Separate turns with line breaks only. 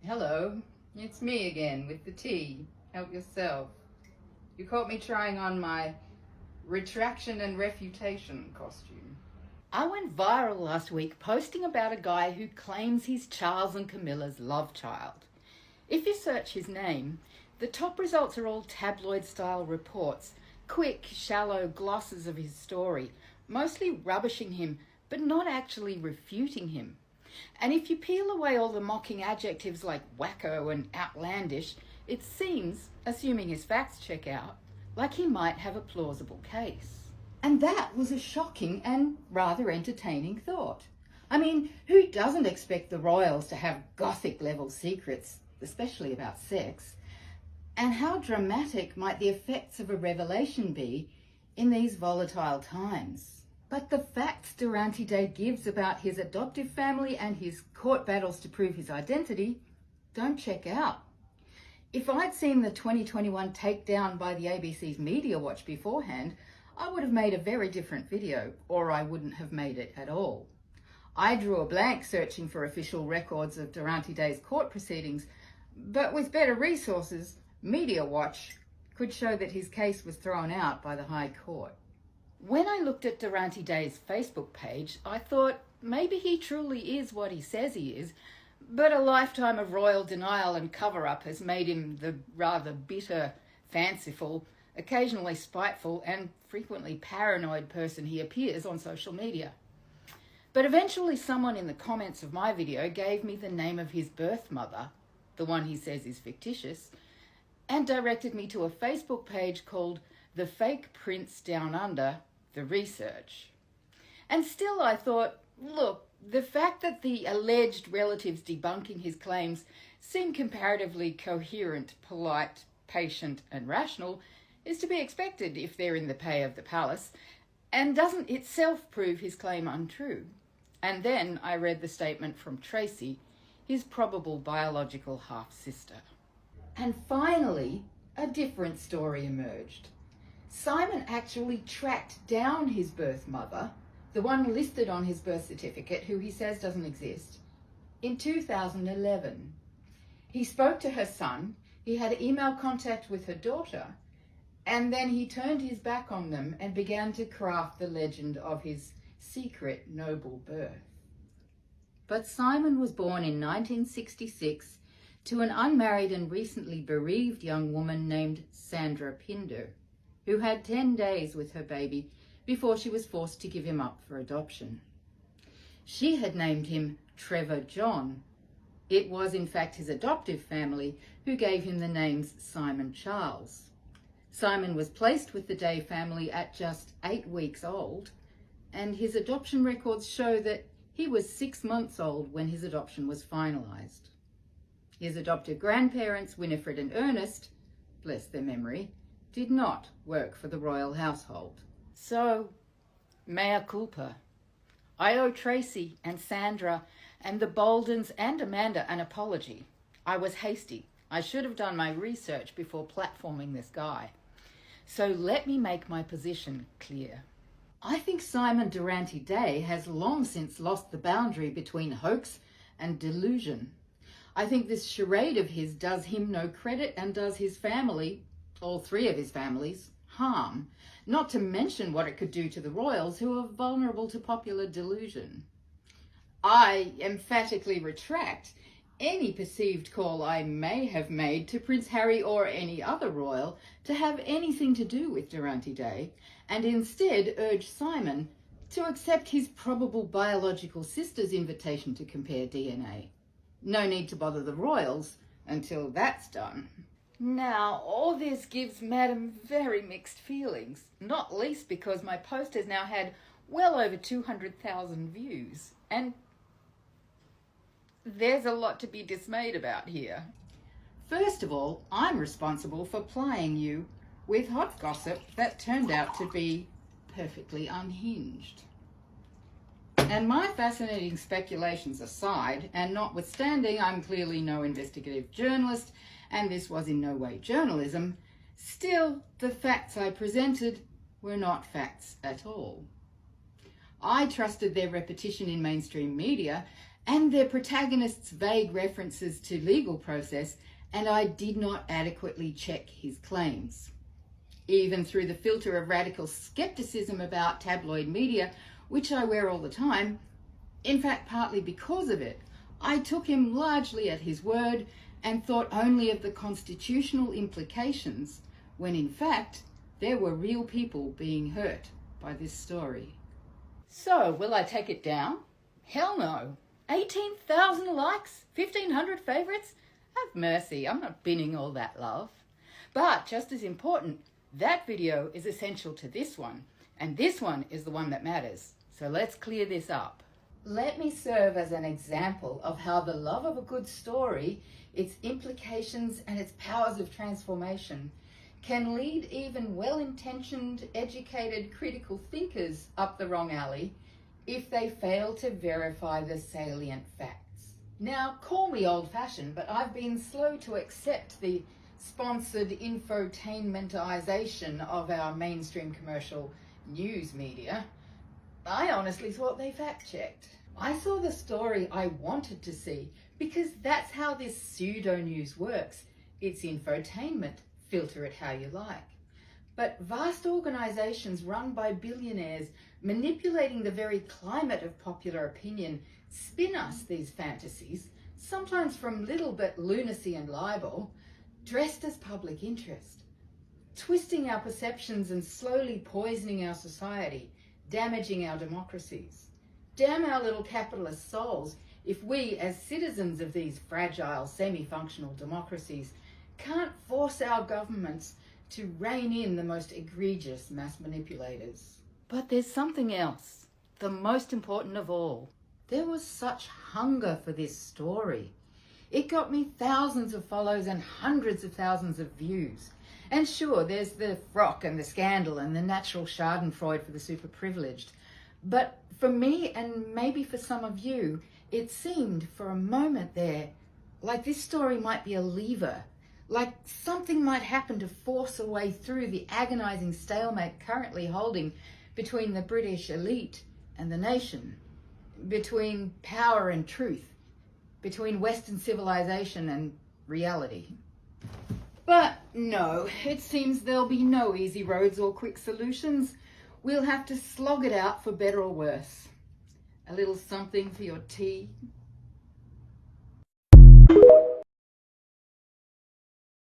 Hello, it's me again with the tea. Help yourself. You caught me trying on my retraction and refutation costume. I went viral last week posting about a guy who claims he's Charles and Camilla's love child. If you search his name, the top results are all tabloid-style reports, quick, shallow glosses of his story, mostly rubbishing him, but not actually refuting him. And if you peel away all the mocking adjectives like wacko and outlandish, it seems, assuming his facts check out, like he might have a plausible case. And that was a shocking and rather entertaining thought. I mean, who doesn't expect the royals to have Gothic-level secrets, especially about sex? And how dramatic might the effects of a revelation be in these volatile times? But the facts Durante Day gives about his adoptive family and his court battles to prove his identity don't check out. If I'd seen the 2021 takedown by the ABC's Media Watch beforehand, I would have made a very different video, or I wouldn't have made it at all. I drew a blank searching for official records of Durante Day's court proceedings, but with better resources, Media Watch could show that his case was thrown out by the High Court. When I looked at Durante Day's Facebook page, I thought maybe he truly is what he says he is, but a lifetime of royal denial and cover-up has made him the rather bitter, fanciful, occasionally spiteful, and frequently paranoid person he appears on social media. But eventually someone in the comments of my video gave me the name of his birth mother, the one he says is fictitious, and directed me to a Facebook page called The Fake Prince Down Under, The Research. And still I thought, look, the fact that the alleged relatives debunking his claims seem comparatively coherent, polite, patient, and rational is to be expected if they're in the pay of the palace, and doesn't itself prove his claim untrue. And then I read the statement from Tracy, his probable biological half-sister. And finally, a different story emerged. Simon actually tracked down his birth mother, the one listed on his birth certificate, who he says doesn't exist, in 2011. He spoke to her son, he had email contact with her daughter, and then he turned his back on them and began to craft the legend of his secret noble birth. But Simon was born in 1966 to an unmarried and recently bereaved young woman named Sandra Pinder, who had 10 days with her baby before she was forced to give him up for adoption. She had named him Trevor John. It was in fact his adoptive family who gave him the names Simon Charles. Simon was placed with the Day family at just 8 weeks old, and his adoption records show that he was 6 months old when his adoption was finalised. His adoptive grandparents, Winifred and Ernest, bless their memory, did not work for the royal household. So, mea culpa. I owe Tracy and Sandra and the Boldens and Amanda an apology. I was hasty. I should have done my research before platforming this guy. So let me make my position clear. I think Simon Durante Day has long since lost the boundary between hoax and delusion. I think this charade of his does him no credit and does his family, all three of his families, harm, not to mention what it could do to the royals who are vulnerable to popular delusion. I emphatically retract any perceived call I may have made to Prince Harry or any other royal to have anything to do with Durante Day, and instead urge Simon to accept his probable biological sister's invitation to compare DNA. No need to bother the royals until that's done. Now, all this gives Madam very mixed feelings, not least because my post has now had well over 200,000 views, and there's a lot to be dismayed about here. First of all, I'm responsible for plying you with hot gossip that turned out to be perfectly unhinged. And my fascinating speculations aside, and notwithstanding I'm clearly no investigative journalist, and this was in no way journalism, still the facts I presented were not facts at all. I trusted their repetition in mainstream media, and their protagonists' vague references to legal process, and I did not adequately check his claims. Even through the filter of radical skepticism about tabloid media, which I wear all the time, in fact partly because of it, I took him largely at his word and thought only of the constitutional implications, when in fact there were real people being hurt by this story. So, will I take it down? Hell no. 18,000 likes? 1,500 favourites? Have mercy, I'm not binning all that love. But just as important, that video is essential to this one, and this one is the one that matters. So let's clear this up. Let me serve as an example of how the love of a good story, its implications and its powers of transformation can lead even well-intentioned, educated, critical thinkers up the wrong alley if they fail to verify the salient facts. Now, call me old-fashioned, but I've been slow to accept the sponsored infotainmentization of our mainstream commercial news media. I honestly thought they fact-checked. I saw the story I wanted to see because that's how this pseudo-news works. It's infotainment. Filter it how you like. But vast organisations run by billionaires manipulating the very climate of popular opinion spin us these fantasies, sometimes from little but lunacy and libel, dressed as public interest, twisting our perceptions and slowly poisoning our society, damaging our democracies. Damn our little capitalist souls if we, as citizens of these fragile, semi-functional democracies, can't force our governments to rein in the most egregious mass manipulators. But there's something else, the most important of all. There was such hunger for this story. It got me thousands of follows and hundreds of thousands of views. And sure, there's the frock and the scandal and the natural schadenfreude for the super privileged. But for me, and maybe for some of you, it seemed for a moment there like this story might be a lever, like something might happen to force a way through the agonizing stalemate currently holding between the British elite and the nation, between power and truth, between Western civilization and reality. But no, it seems there'll be no easy roads or quick solutions. We'll have to slog it out for better or worse. A little something for your tea,